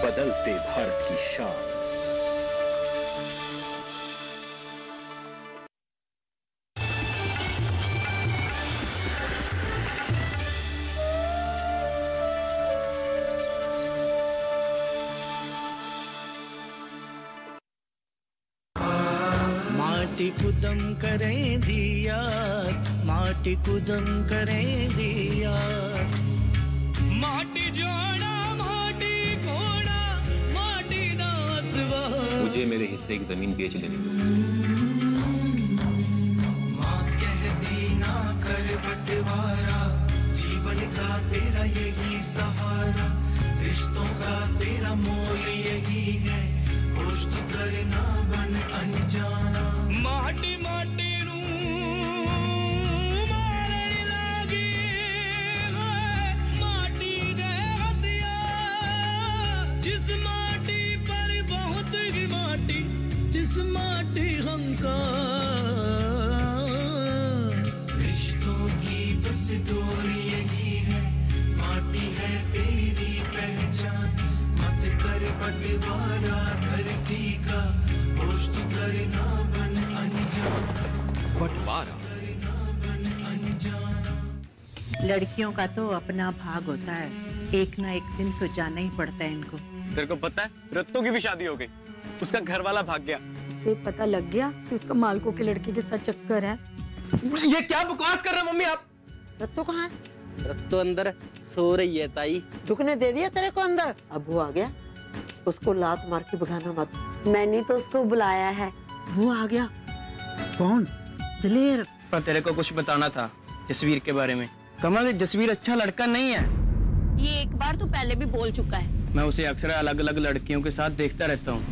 बदलते भारत की शान। माटी कुदम करें दिया, माटी कुदम करें दिया, माटी जोड़ा माटी कोड़ा माटी नासवा। मुझे मेरे हिस्से की जमीन बेच लेने दो। माँ कहती ना कर बंटवारा, जीवन का तेरा यही सहारा, रिश्तों का तेरा मोल यही है, होश तो करना बन अनजाना। माटी माटी मारन लागी माटी दे हथिया, जिस माटी पर बहुत ही माटी, जिस माटी हमका रिश्तों की बस डोरी यही है, माटी है तेरी पहचान, मत कर बंटवारा धरती का, होश तो करना बन अनजाना। बंटवारा? लड़कियों का तो अपना भाग होता है, एक ना एक दिन तो जाना ही पड़ता है इनको। तेरे को पता है रत्तो की भी शादी हो गई, उसका घर वाला भाग गया। उसे पता लग गया कि उसका मालकों के लड़के के साथ चक्कर है। ये क्या बकवास कर रहे हो मम्मी आप? रत्तो कहाँ है? रत्तो अंदर सो रही है ताई। दुखने दे दिया तेरे को अंदर? अब वो आ गया, उसको लात मार के भगाना मत। मैंने तो उसको बुलाया है। वो आ गया। कौन? दिलेर। पर तेरे को कुछ बताना था जसवीर के बारे में। कमल, जसवीर अच्छा लड़का नहीं है। ये एक बार तो पहले भी बोल चुका है। मैं उसे अक्सर अलग अलग लड़कियों के साथ देखता रहता हूँ।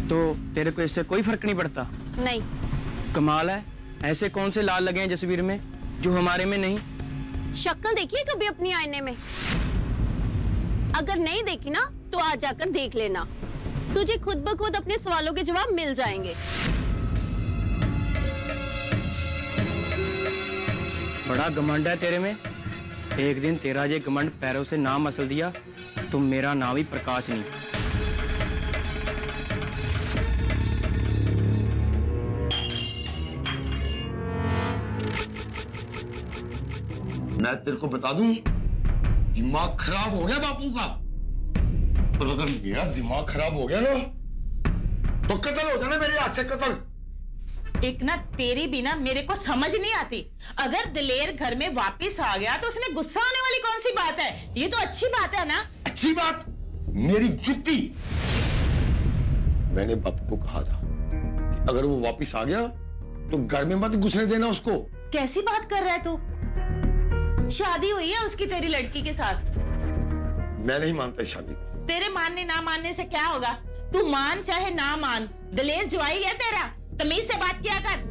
तो तेरे को इससे कोई फर्क नहीं पड़ता? नहीं। कमाल है, ऐसे कौन से लाल लगे हैं जसवीर में जो हमारे में नहीं? शक्ल देखी है कभी अपनी आईने में? अगर नहीं देखी ना तो आज जाकर देख लेना, तुझे खुद ब खुद अपने सवालों के जवाब मिल जाएंगे। बड़ा घमंड है तेरे में। एक दिन तेरा ये घमंड पैरों से ना मसल दिया तो मेरा नाम ही प्रकाश नहीं। मैं तेरे को बता दूं, दिमाग खराब हो गया बापू का। और अगर मेरा दिमाग खराब हो गया ना तो कत्ल हो जाना मेरे हाथ से, कत्ल। एक ना तेरी भी ना मेरे को समझ नहीं आती। अगर दिलेर घर में वापस आ गया तो उसमें गुस्सा आने वाली कौन सी बात है? ये तो अच्छी बात है ना। अच्छी बात? मेरी जुत्ती। मैंने बापू को कहा था कि अगर वो वापस आ गया तो घर में मत घुसने देना उसको। कैसी बात कर रहा है तू? शादी हुई है उसकी तेरी लड़की के साथ। मैं नहीं मानता इस शादी को। तेरे मानने ना मानने से क्या होगा? तू मान चाहे ना मान, दिलेर जुआई है तेरा। तमीज से बात किया कर।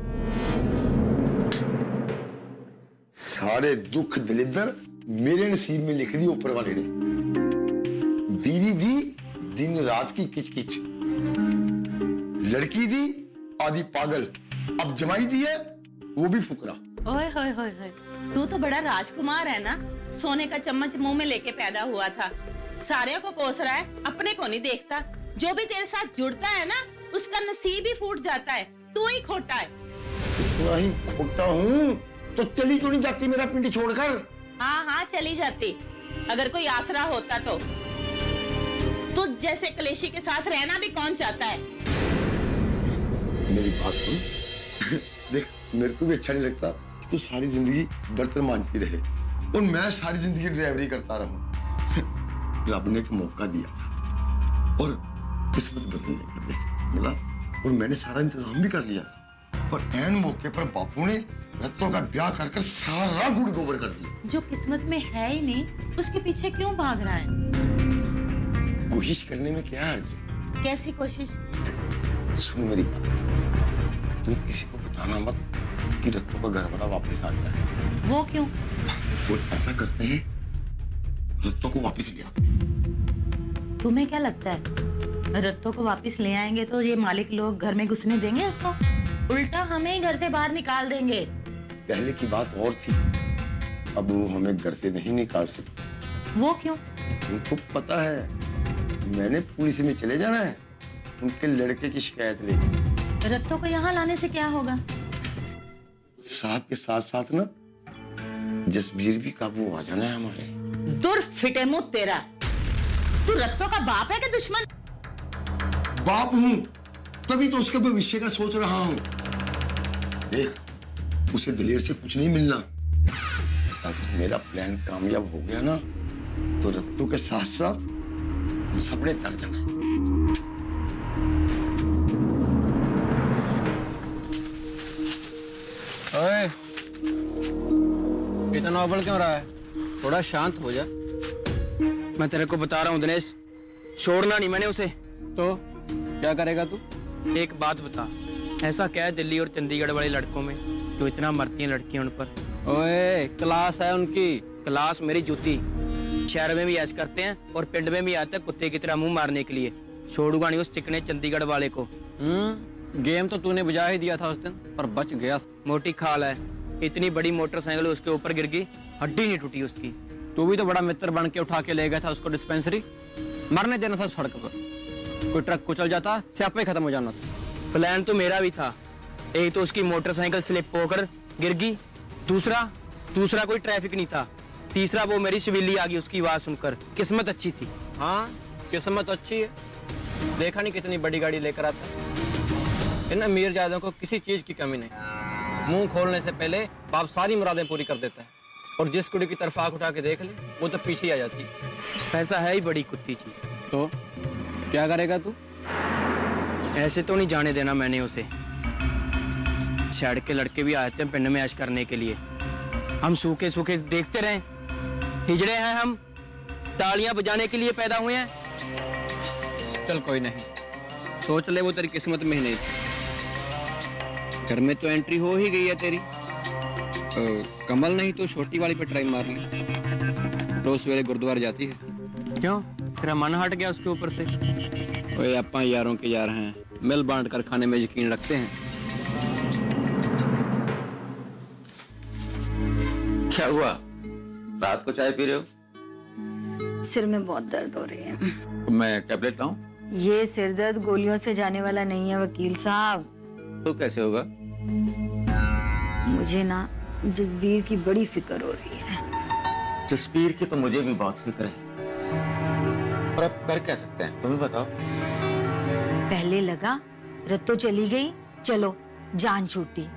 सारे दुख दलिद्र मेरे नसीब में लिख दी ऊपर वाले ने। बीवी दी दिन रात की किचकिच, लड़की दी आधी पागल, अब जमाई दी है वो भी फुकरा। ओए होए होए होए, तू तो बड़ा राजकुमार है ना। सोने का चम्मच मुंह में लेके पैदा हुआ था। सारे को पोस रहा है, अपने को नहीं देखता। जो भी तेरे साथ जुड़ता है ना उसका नसीब ही फूट जाता है। तू ही खोटा है। इतना ही खोटा हूँ तो चली क्यों नहीं जाती मेरा पिंडी छोड़कर? हाँ हाँ चली जाती, अगर कोई आसरा होता तो। तुझ जैसे कलेशी के साथ रहना भी कौन चाहता है? मेरी बात सुन। देख, मेरे को भी अच्छा नहीं लगता कि तू सारी जिंदगी बर्तन मांजती रहे और मैं सारी जिंदगी ड्राइवरी करता रहूं। रब ने एक मौका दिया था और किस्मत बदलने का देख मिला, और मैंने सारा इंतजाम भी कर लिया था, पर ऐन मौके पर बापू ने रत्तों का ब्याह कर कर सारा गुड़ गोबर कर दिया। जो किस्मत में है ही नहीं उसके पीछे क्यों भाग रहा है? कोशिश करने में क्या हर्ज? कैसी कोशिश? सुन मेरी बात, तुम किसी को बताना मत कि रत्तों का घर वाला वापस आ गया है। वो क्यों? वो ऐसा करते हैं, रत्तों को वापस ले आते हैं। तुम्हें क्या लगता है रत्तों को वापस ले आएंगे तो ये मालिक लोग घर में घुसने देंगे उसको? उल्टा हमें ही घर से बाहर निकाल देंगे। पहले की बात और थी, अब वो हमें घर से नहीं निकाल सकते। वो क्यों? उनको पता है मैंने पुलिस में चले जाना है उनके लड़के की शिकायत लेके। रत्तो को यहाँ लाने से क्या होगा? साहब के साथ साथ ना जसबीर भी काबू आ जाना है हमारे। दूर फिटे मुंह तेरा। तू रत्तो का बाप है कि दुश्मन? बाप हूं, तभी तो उसके भविष्य का सोच रहा हूं। देख, उसे दिलेर से कुछ नहीं मिलना। अगर मेरा प्लान कामयाब हो गया ना तो रत्तू के साथ साथ हम सबने तर जाना है। ओए, इतना उबल क्यों रहा है? थोड़ा शांत हो जा। मैं तेरे को बता रहा हूँ दिनेश, छोड़ना नहीं मैंने उसे। तो क्या करेगा तू? एक बात बता, ऐसा क्या है दिल्ली और चंडीगढ़ वाले लड़कों में जो इतना मरती हैं लड़कियां उन पर? ओए, क्लास है उनकी। क्लास मेरी जूती। शहर में भी ऐश करते हैं और पिंड में भी आते हैं कुत्ते की तरह मुंह मारने के लिए। छोड़ूंगा नहीं उस चिकने चंडीगढ़ वाले को। गेम तो तूने बुझा ही दिया था उस दिन, पर बच गया। मोटी खाल है, इतनी बड़ी मोटरसाइकिल उसके ऊपर गिर गई, हड्डी नहीं टूटी उसकी। तू भी तो बड़ा मित्र बन के उठा के ले गया था उसको डिस्पेंसरी। मरने देना था सड़क पर, कोई ट्रक कुचल जाता, स्यापा ही खत्म हो जाना था। प्लान तो मेरा भी था। एक तो उसकी मोटरसाइकिल स्लिप होकर गिर गई, दूसरा कोई ट्रैफिक नहीं था, तीसरा वो मेरी सिविली आ गई उसकी आवाज सुनकर। किस्मत अच्छी थी। हाँ, किस्मत अच्छी है। देखा नहीं कितनी बड़ी गाड़ी लेकर आता। इन अमीरजादों को किसी चीज की कमी नहीं। मुंह खोलने से पहले बाप सारी मुरादें पूरी कर देता है, और जिस कुड़ी की तरफ आंख उठा के देख ले वो तो पीछे आ जाती है। पैसा है ही बड़ी कुत्ती चीज। तो क्या करेगा तू? ऐसे तो नहीं जाने देना मैंने उसे। शहर के लड़के भी आते हैं पिंड में ऐश करने के लिए, हम सूखे सूखे देखते रहे? हिजड़े हैं हम, तालियां बजाने के लिए पैदा हुए हैं? चल कोई नहीं, सोच ले वो तेरी किस्मत में ही नहीं थी। घर में तो एंट्री हो ही गई है तेरी। कमल नहीं तो छोटी वाली पे ट्राई मार ली। रोज सवेरे गुरुद्वारे जाती है। क्यों, तेरा मन हट गया उसके ऊपर से? ओए, अपा यारों के यार हैं, मिल बांट कर खाने में यकीन रखते हैं। क्या हुआ, रात को चाय पी रहे हो? सिर में बहुत दर्द हो रही है। मैं टैबलेट लाऊं? ये सिर दर्द गोलियों से जाने वाला नहीं है वकील साहब। तो कैसे होगा? मुझे ना जसबीर की बड़ी फिक्र हो रही है। जसबीर की तो मुझे भी बहुत फिक्र है, और अब कर क्या सकते हैं, तुम्हें बताओ। पहले लगा रत्तो चली गई, चलो जान छूटी।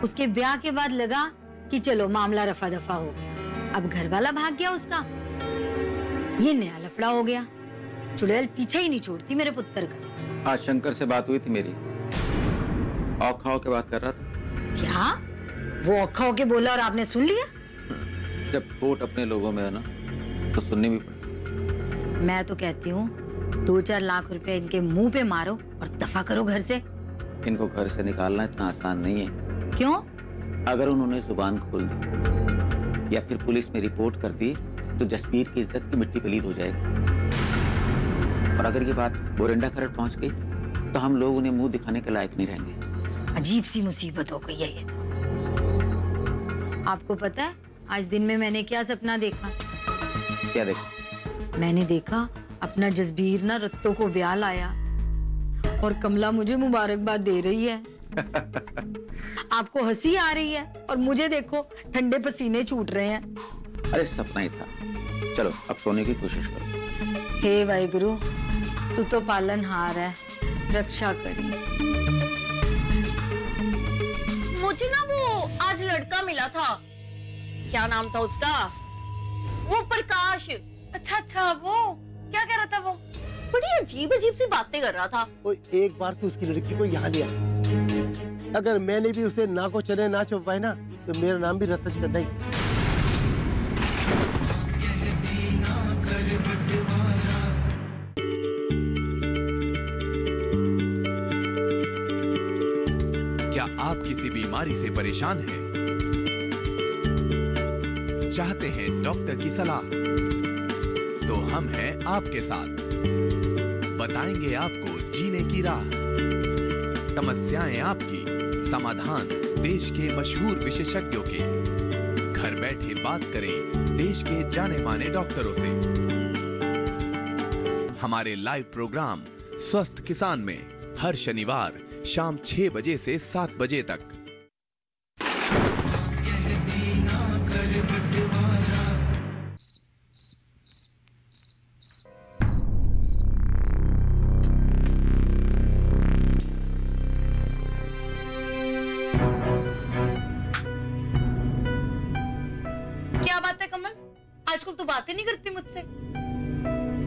उसके ब्याह के बाद लगा कि चलो मामला रफा दफा हो गया। अब घर वाला भाग गया उसका, ये नया लफड़ा हो गया। चुड़ैल पीछे ही नहीं छोड़ती मेरे पुत्र का। आज शंकर से बात हुई थी मेरी, औखा होके बात कर रहा था। क्या वो औखा होके बोला और आपने सुन लिया? जब कोर्ट अपने लोगों में है ना तो सुननी भी पड़ती। मैं तो कहती हूँ 2-4 लाख रुपए इनके मुंह पे मारो और दफा करो घर से। इनको घर से निकालना इतना आसान नहीं है। क्यों? अगर उन्होंने जुबान खोल दी या फिर पुलिस में रिपोर्ट कर दी तो जसबीर की इज्जत की मिट्टी पलीद हो जाएगी। और अगर ये बात बोरिंडा खरड़ पहुंच गई तो हम लोग उन्हें मुंह दिखाने के लायक नहीं रहेंगे। अजीब सी मुसीबत हो गई है ये तो। आपको पता है आज दिन में मैंने क्या सपना देखा? क्या देखा? मैंने देखा अपना जसबीर ना रत्तो को ब्याह लाया और कमला मुझे मुबारकबाद दे रही है। आपको हंसी आ रही है और मुझे देखो ठंडे पसीने छूट रहे हैं। अरे सपना ही था। चलो अब सोने की कोशिश करो। हे वाहिगुरु, तू तो पालनहार है, रक्षा करी। मुझे ना वो आज लड़का मिला था, क्या नाम था उसका? वो प्रकाश। अच्छा, वो क्या कह रहा था? वो बड़ी अजीब सी बातें कर रहा था। एक बार तो उसकी लड़की को यहाँ लिया। अगर मैंने भी उसे ना को चने ना चुपाए ना तो मेरा नाम भी रतन चन्नई। क्या आप किसी बीमारी से परेशान हैं? चाहते हैं डॉक्टर की सलाह? तो हम हैं आपके साथ, बताएंगे आपको जीने की राह। समस्याएं आपकी, समाधान देश के मशहूर विशेषज्ञों के। घर बैठे बात करें देश के जाने माने डॉक्टरों से। हमारे लाइव प्रोग्राम स्वस्थ किसान में हर शनिवार शाम 6 बजे से 7 बजे तक। क्या बात है कमल, आजकल तू बातें नहीं करती मुझसे।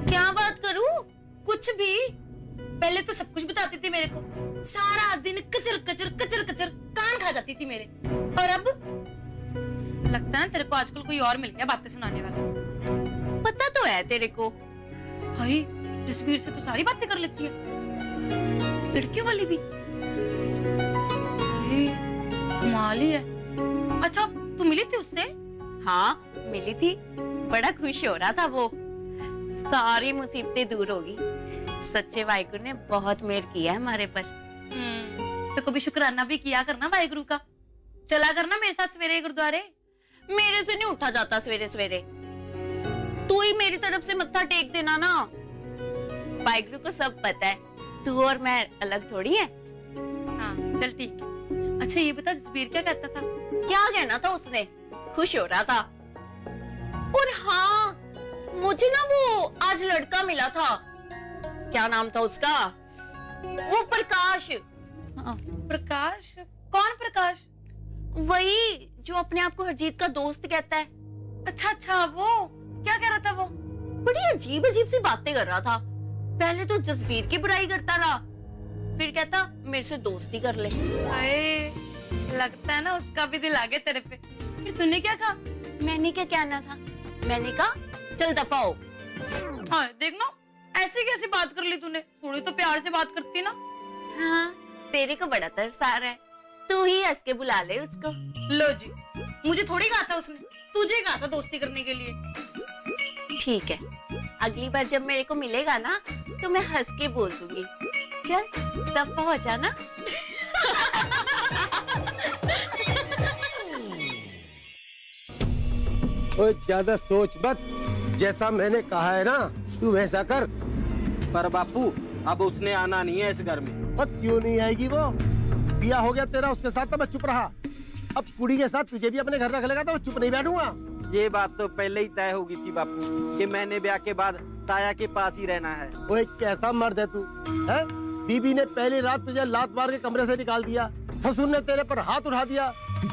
क्या बात करूं? कुछ भी। पहले तो सब कुछ बताती थी मेरे को, सारा दिन कचर कचर कचर कचर कान खा जाती थी मेरे। और अब लगता है तेरे को आजकल कोई और मिल गया बातें सुनाने वाला। पता तो है तेरे को। भाई जसवीर से तो सारी बातें कर लेती है, लड़कियों वाली भी। कमाल ही है। अच्छा तू मिली थी उससे? हाँ मिली थी, बड़ा खुश हो रहा था वो। सारी मुसीबतें दूर होगी। सच्चे वाहिगुरु ने बहुत मेहर किया है हमारे पर। तो कभी शुक्राना भी किया करना वाहिगुरु का। चला करना मेरे साथ सवेरे गुरुद्वारे। मेरे से नहीं उठा जाता सवेरे सवेरे। तू ही मेरी तरफ से मत्था टेक देना ना। वाहिगुरु को सब पता है, तू और मैं अलग थोड़ी है। हाँ चल ठीक है। अच्छा ये बता जसबीर क्या कहता था? क्या कहना था उसने? खुश हो रहा था। और हाँ मुझे ना वो आज लड़का मिला था। क्या नाम था उसका? वो प्रकाश। हाँ, प्रकाश? कौन प्रकाश? वही जो अपने आप को हरजीत का दोस्त कहता है। अच्छा अच्छा वो क्या कह रहा था? वो बड़ी अजीब अजीब सी बातें कर रहा था। पहले तो जसबीर की बुराई करता रहा, फिर कहता मेरे से दोस्ती कर ले। लगता है ना उसका भी दिल आ गया तेरे पे। फिर तूने क्या कहा? मैंने क्या कहना था? मैंने कहा चल दफा हो। हाँ देखना ऐसे कैसे बात कर ली तूने, थोड़ी तो प्यार से बात करती ना। हाँ तेरे को बड़ा तरस आ रहा है, तू ही हंस के बुला ले उसको। लो जी, मुझे थोड़ी कहा था उसने, तुझे कहा था दोस्ती करने के लिए। ठीक है, अगली बार जब मेरे को मिलेगा ना तो मैं हंस के बोल दूंगी। चल दफा हो जाना। ज्यादा सोच मत, जैसा मैंने कहा है ना तू वैसा कर। पर बापू अब उसने आना नहीं है इस घर में। और क्यों नहीं आएगी वो? बिया हो गया तेरा उसके साथ तो मैं चुप रहा। अब कुड़ी के साथ तुझे भी अपने घर रख लेगा तो मैं चुप नहीं बैठूंगा। ये बात तो पहले ही तय हो गई थी बापू कि मैंने ब्याह के बाद ताया के पास ही रहना है। वो कैसा मर्द है तू है? बीबी ने पहली रात तुझे लात मार के कमरे से निकाल दिया, ससुर ने तेरे पर हाथ उठा दिया,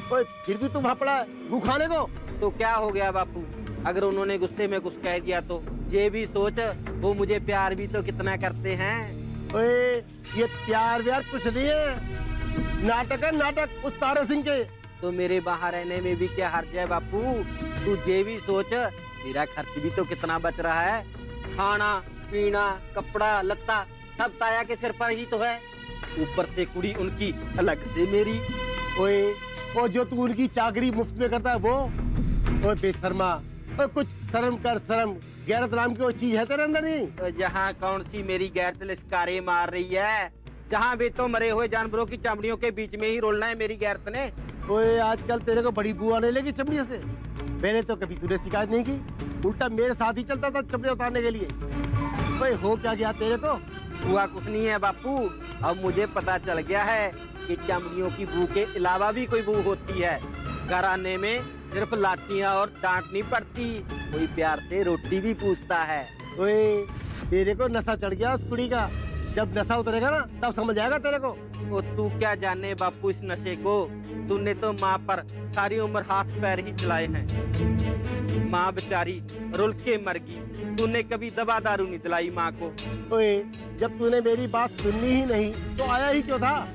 फिर भी तू वहाँ पड़ा है मुँह खाने को। तो क्या हो गया बापू, अगर उन्होंने गुस्से में कुछ कह दिया तो ये भी सोच वो मुझे प्यार भी तो कितना करते हैं। ओए ये प्यार व्यार कुछ नहीं है, नाटक है नाटक उस तारा सिंह के। तो मेरे बाहर रहने में भी क्या हर्ज है बापू? तू ये भी सोच मेरा खर्च भी तो कितना बच रहा है। खाना पीना कपड़ा लत्ता सब ताया के सिर पर ही तो है, ऊपर से कुड़ी उनकी अलग से मेरी। ओए वो जो तू उनकी चाकरी मुफ्त में करता है वो? ओए बेशर्मा, कुछ शर्म कर शर्म। गैरत नाम की वो चीज है तेरे अंदर नहीं? तो जहाँ कौन सी मेरी गैरत लिश्कारे मार रही है, जहाँ भी तो मरे हुए जानवरों की चमड़ियों के बीच में ही रोलना है मेरी गैरत ने। ओए आजकल तेरे को बड़ी बू आने लगी चमड़ियों से। मैंने तो कभी तुझे शिकायत नहीं की, उल्टा मेरे साथ ही चलता था चमड़े उतारने के लिए। ओए हो क्या गया तेरे को? हुआ कुछ नहीं है बापू, अब मुझे पता चल गया है कि चमड़ियों की बू के अलावा भी कोई बू होती है। घर आने में सिर्फ लाठियाँ और डांट नहीं पड़ती, कोई प्यार से रोटी भी पूछता है। ओए तेरे को नशा चढ़ गया उस कुड़ी का, जब नशा उतरेगा ना तब समझ आएगा तेरे को। वो तू क्या जाने बापू इस नशे को, तूने तो माँ पर सारी उम्र हाथ पैर ही चलाए हैं। माँ बेचारी रुल के मर गई, तूने कभी दवा दारू नहीं दिलाई माँ को। ओए जब तूने मेरी बात सुननी ही नहीं तो आया ही क्यों था?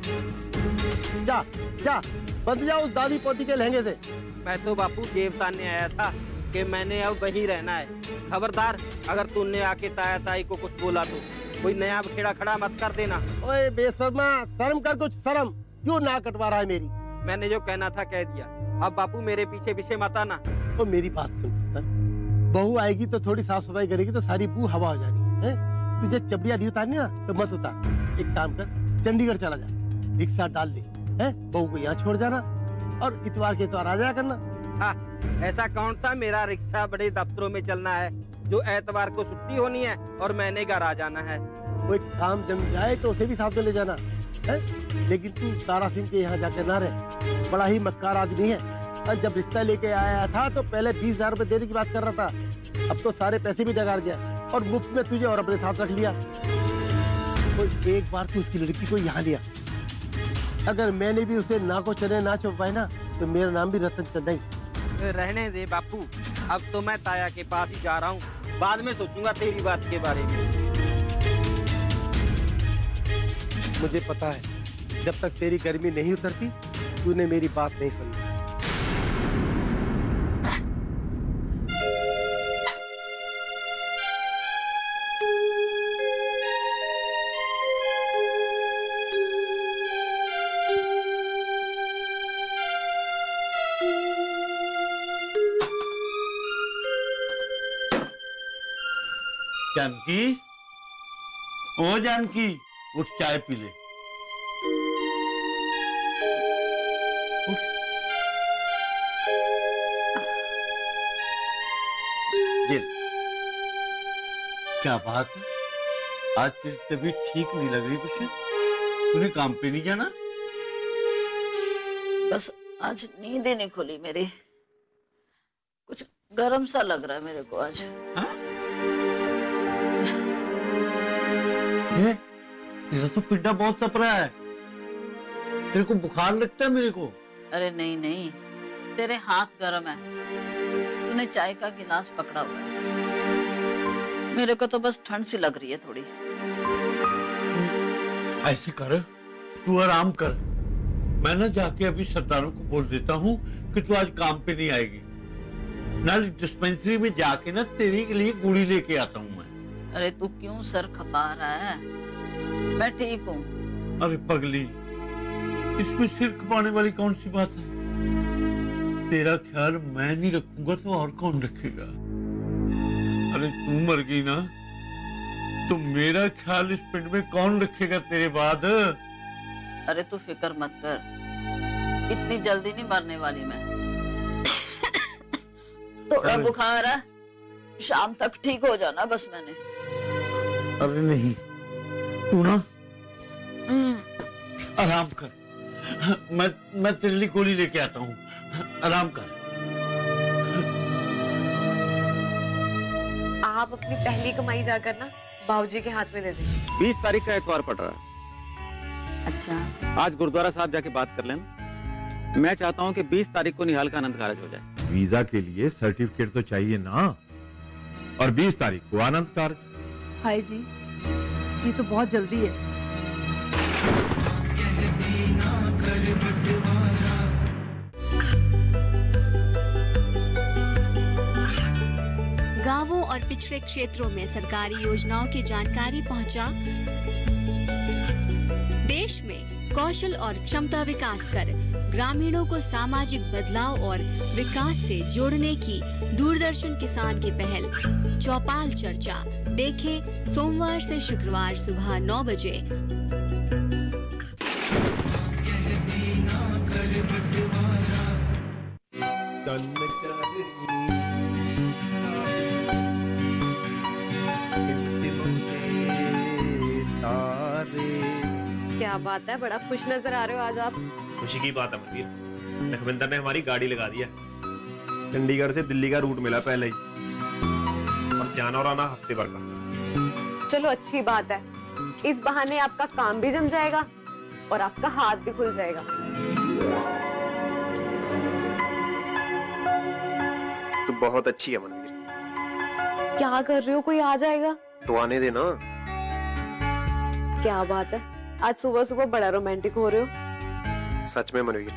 जा जा बंद जा उस दादी पोती के लहंगे से। मैं तो बापू देवताने आया था कि मैंने अब वहीं रहना है। खबरदार अगर तूने आके ताया ताई को कुछ बोला तो कोई नया बखेड़ा खड़ा मत कर देना। ओए बेशर्मा, शर्म कर कुछ शर्म, क्यों ना कटवा रहा है मेरी? मैंने जो कहना था कह दिया, अब बापू मेरे पीछे पीछे मत आना। तो मेरी बात सुन, बहू आएगी तो थोड़ी साफ सफाई करेगी तो सारी बू हवा हो जानी है। तुझे चपड़िया नहीं उतारनी ना तो मत उतार। एक काम कर, चंडीगढ़ चला जा, रिक्शा डाल ले, बहू को यहाँ छोड़ जाना और इतवार के इतवार आ जाया करना। हाँ, ऐसा कौन सा मेरा रिक्शा बड़े दफ्तरों में चलना है जो एतवार को छुट्टी होनी है और मैंने घर आ जाना है। कोई काम जम जाए तो उसे भी साथ में ले जाना है? लेकिन तू तारा सिंह के यहाँ जाकर ना रहे, बड़ा ही मक्कार आदमी है। कल जब रिश्ता लेके आया था तो पहले 20,000 रुपए देने की बात कर रहा था, अब तो सारे पैसे भी डगार गया और मुफ्त में तुझे और अपने साथ रख लिया। तो एक बार तू उसकी लड़की को यहाँ लिया, अगर मैंने भी उसे ना को चने ना छुप पाए ना तो मेरा नाम भी रतन चंद नहीं। रहने दे बापू, अब तो मैं ताया के पास ही जा रहा हूँ, बाद में सोचूंगा तेरी बात के बारे में। मुझे पता है जब तक तेरी गर्मी नहीं उतरती तूने मेरी बात नहीं सुनी। जानकी, ओ जानकी, उठ चाय पी ले। उठ। क्या बात है, आज तेरी तबीयत ठीक नहीं लग रही कुछ? तूने काम पे नहीं जाना? बस आज नींद ही नहीं खुली मेरी, कुछ गर्म सा लग रहा है मेरे को आज। हाँ? तेरा तो पिंडा बहुत तप रहा है, तेरे को बुखार लगता है मेरे को। अरे नहीं नहीं, तेरे हाथ गर्म है, तूने चाय का गिलास पकड़ा हुआ है, मेरे को तो बस ठंड सी लग रही है थोड़ी। ऐसे कर, तू आराम कर, मैं ना जाके अभी सरदारों को बोल देता हूँ कि तू आज काम पे नहीं आएगी। ना डिस्पेंसरी में जाके ना तेरे के लिए गुड़ी लेके आता हूँ मैं। अरे तू क्यों सर खपा रहा है, मैं ठीक हूँ। अरे पगली, इसमें सिर खपाने वाली कौन सी बात है? तेरा ख्याल मैं नहीं रखूंगा तो और कौन रखेगा? अरे तू मर गई ना तो मेरा ख्याल इस पिंड में कौन रखेगा तेरे बाद? अरे तू फिक्र मत कर, इतनी जल्दी नहीं मरने वाली मैं। थोड़ा बुखार है, शाम तक ठीक हो जाना बस मैंने। अरे नहीं, तू ना आराम कर, मैं तेरे लिए गोली लेके आता हूँ, आराम कर। आप अपनी पहली कमाई जाकर ना बाबूजी के हाथ में दे दीजिए। 20 तारीख का एतवार पड़ रहा है। अच्छा, आज गुरुद्वारा साहब जाके बात कर लेना। मैं चाहता हूँ कि 20 तारीख को निहाल का आनंद कारज हो जाए। वीजा के लिए सर्टिफिकेट तो चाहिए ना, और 20 तारीख को आनंद कारज। हाय जी, ये तो बहुत जल्दी है। गांवों और पिछड़े क्षेत्रों में सरकारी योजनाओं की जानकारी पहुंचा। देश में कौशल और क्षमता विकास कर ग्रामीणों को सामाजिक बदलाव और विकास से जोड़ने की दूरदर्शन किसान की पहल चौपाल चर्चा देखें सोमवार से शुक्रवार सुबह 9 बजे। क्या बात है, बड़ा खुश नजर आ रहे हो आज आप। खुशी की बात है मनवीर, लखविंदर ने हमारी गाड़ी लगा दी है। चंडीगढ़ से दिल्ली का रूट मिला पहले ही, और जाना और आना हफ्ते भर का। चलो अच्छी बात है, इस बहाने आपका काम भी जम जाएगा और आपका हाथ भी खुल जाएगा। तू बहुत अच्छी है मनवीर। क्या कर रहे हो, कोई आ जाएगा तो आने देना। क्या बात है, आज सुबह सुबह बड़ा रोमांटिक हो रहे हो। सच में मनवीर,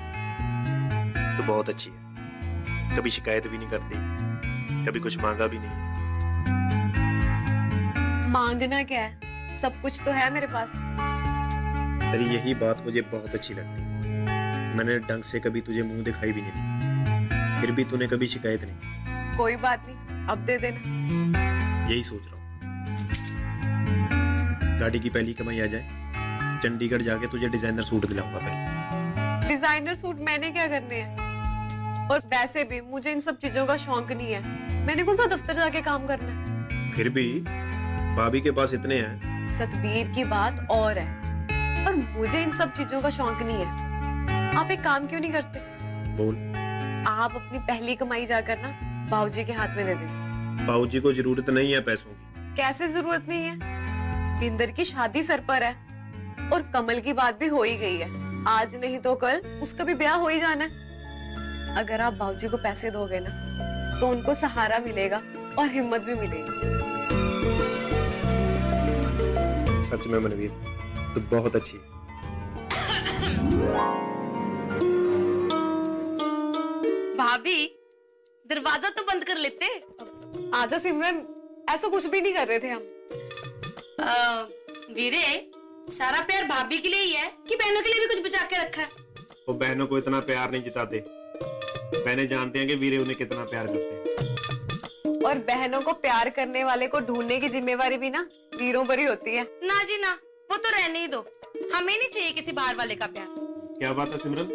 तू बहुत अच्छी है, कभी शिकायत भी नहीं करती, कभी कुछ मांगा भी नहीं। मांगना क्या है, सब कुछ तो है मेरे पास। तेरी यही बात मुझे बहुत अच्छी लगती। मैंने ढंग से कभी तुझे मुंह दिखाई भी नहीं दी, फिर भी तूने कभी शिकायत नहीं। कोई बात नहीं, अब दे देना। यही सोच रहा हूँ, गाड़ी की पहली कमाई आ जाए, चंडीगढ़ जाके तुझे डिजाइनर सूट दिलाऊंगा पहले। डिजाइनर सूट मैंने क्या करने हैं, और वैसे भी मुझे इन सब चीजों का शौक नहीं है। मैंने कौन सा दफ्तर जाके काम करना है। फिर भी भाभी के पास इतने हैं। सतबीर की बात और है, और मुझे इन सब चीजों का शौक नहीं है। आप एक काम क्यों नहीं करते? बोल। आप अपनी पहली कमाई जाकर ना बाबूजी के हाथ में दे दें। बाबूजी को जरूरत नहीं है पैसों की। कैसे जरूरत नहीं है? बिंदर की शादी सर पर है और कमल की बात भी हो ही गई है। आज नहीं तो कल उसका भी ब्याह हो ही जाना है। अगर आप बाबूजी को पैसे दोगे ना तो उनको सहारा मिलेगा और हिम्मत भी मिलेगी। सच में मनवीर तो बहुत अच्छी है। भाभी दरवाजा तो बंद कर लेते। आजा सिमरन, ऐसा कुछ भी नहीं कर रहे थे हम। वीरे, सारा प्यार भाभी के लिए ही है कि बहनों के लिए भी कुछ बचा के रखा है? वो बहनों को इतना प्यार नहीं जताते। बहनें जानते हैं कि वीरे उन्हें कितना प्यार करते हैं। और बहनों को प्यार करने वाले को ढूंढने की जिम्मेवारी भी ना वीरों पर ही होती है। ना जी ना, वो तो रहने ही दो। हमें नहीं चाहिए किसी बाहर वाले का प्यार। क्या बात है सिमरन,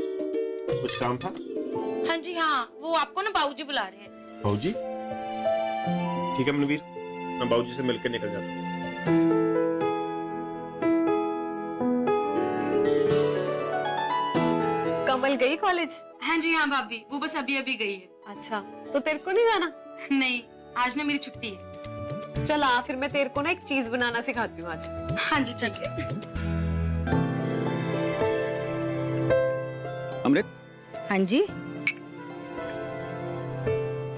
कुछ काम था? हाँ जी हाँ, वो आपको ना बाबूजी बुला रहे हैं। बाबूजी? ठीक है मनवीर, मैं बाबूजी से मिलकर निकल जाता हूँ। कमल गई कॉलेज? हाँ जी हाँ भाभी, वो बस अभी अभी गई है। अच्छा, तो तेरे को नहीं जाना? नहीं, आज ना मेरी छुट्टी है। चल आ, फिर मैं तेरे को ना एक चीज बनाना सिखाती हूँ आज। हाँ जी ठीक है। अमृत। हाँ जी।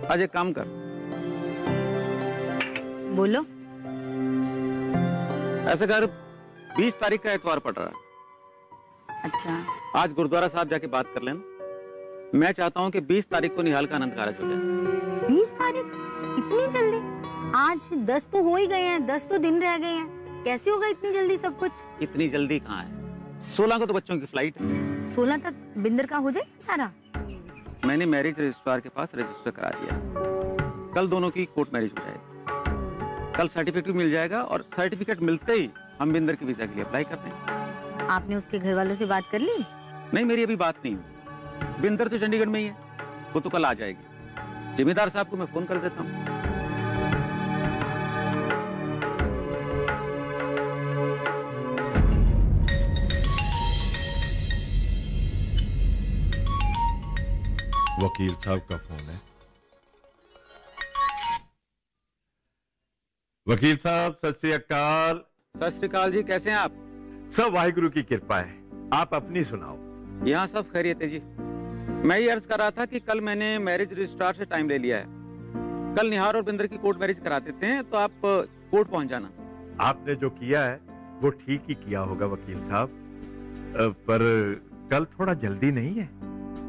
आज एक काम कर। बोलो। ऐसा कर, 20 तारीख का एतवार पड़ रहा है। अच्छा। आज गुरुद्वारा साहब जाके बात कर लेना। मैं चाहता हूँ कि 20 तारीख को निहाल का आनंद कारज हो जाए। 20 तारीख? इतनी जल्दी? आज 10 तो हो ही गए हैं, 10 तो दिन रह गए हैं। कैसे होगा इतनी जल्दी सब कुछ? इतनी जल्दी कहाँ है? 16 को तो बच्चों की फ्लाइट है। 16 तक बिंदर का हो जाएगा सारा? मैंने मैरिज रजिस्ट्रार के पास रजिस्टर करा दिया। कल दोनों की कोर्ट मैरिज हो जाएगी। कल सर्टिफिकेट मिल जाएगा और सर्टिफिकेट मिलते ही हम बिंदर की वीजा के लिए अप्लाई कर देंगे। आपने उसके घर वालों से बात कर ली? नहीं, मेरी अभी बात नहीं हुई। बिंदर तो चंडीगढ़ में ही है, वो तो कल आ जाएगी। जिम्मेदार साहब को मैं फोन कर देता हूँ। वकील साहब का फोन है। वकील साहब सत श्री अकाल। सत श्री अकाल जी, कैसे हैं आप? सब वाहिगुरु की कृपा है, आप अपनी सुनाओ। यहाँ सब खैरियत है जी। मैं ये अर्ज कर रहा था कि कल मैंने मैरिज रजिस्ट्रार से टाइम ले लिया है। कल निहार और बिंदर की कोर्ट मैरिज करा देते हैं, तो आप कोर्ट पहुंच जाना। आपने जो किया है वो ठीक ही किया होगा वकील साहब, पर कल थोड़ा जल्दी नहीं है?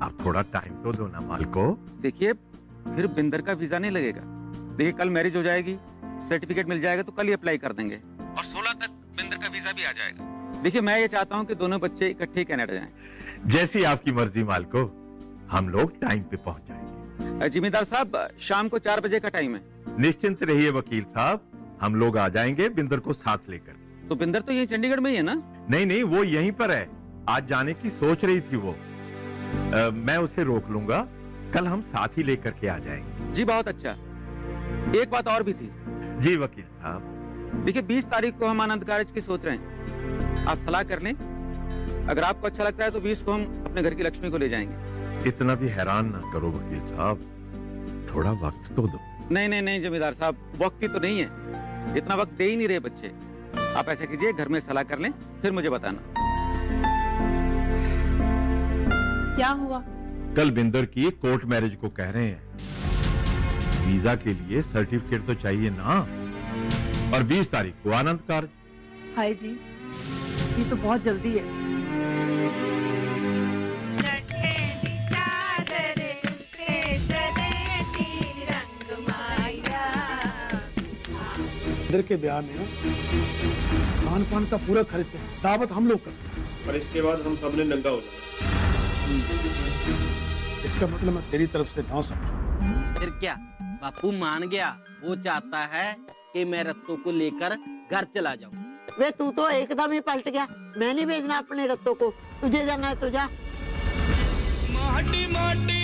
आप थोड़ा टाइम तो दो ना माल को। देखिए, फिर बिंदर का वीजा नहीं लगेगा। देखिए, कल मैरिज हो जाएगी, सर्टिफिकेट मिल जाएगा तो कल ही अप्लाई कर देंगे और 16 तक बिंदर का वीजा भी आ जाएगा। देखिए, मैं ये चाहता हूँ कि दोनों बच्चे इकट्ठे कनाडा जाएं। जैसी आपकी मर्जी माल को, हम लोग टाइम पे पहुंच जाएंगे। जिम्मेदार साहब, शाम को 4 बजे का टाइम है। निश्चिंत रहिए वकील साहब, हम लोग आ जाएंगे बिंदर को साथ लेकर। तो बिंदर तो यही चंडीगढ़ में ही है ना? नहीं नहीं, वो यहीं पर है। आज जाने की सोच रही थी वो। मैं उसे रोक लूंगा, कल हम साथ ही लेकर के आ जाएंगे। जी बहुत अच्छा। एक बात और भी थी। जी वकील साहब। देखिए, 20 तारीख को हम आनंद कारज की सोच रहे हैं। आप सलाह कर लें। अगर आपको अच्छा लगता है तो 20 को हम अपने घर की लक्ष्मी को ले जाएंगे। इतना भी हैरान ना करो वकील साहब, थोड़ा वक्त तो दो। नहीं नहीं नहीं जमींदार साहब, वक्त की तो नहीं है। इतना वक्त दे ही नहीं रहे बच्चे। आप ऐसा कीजिए, घर में सलाह कर लें, फिर मुझे बताना। क्या हुआ? कल बिंदर की कोर्ट मैरिज को कह रहे हैं। वीजा के लिए सर्टिफिकेट तो चाहिए ना, और 20 तारीख को आनंद कारज। हाय जी, ये तो बहुत जल्दी है। बिंदर के ब्याह में ना खान पान का पूरा खर्च है, दावत हम लोग करते हैं। और इसके बाद हम सबने नंगा हो जाना। इसका मतलब मैं तेरी तरफ से ना समझूं। फिर क्या, बापू मान गया। वो चाहता है कि मैं रत्तों को लेकर घर चला जाऊं। वे तू तो एकदम ही पलट गया। मैं नहीं भेजना अपने रत्तों को, तुझे जाना है तो जा। माटी माटी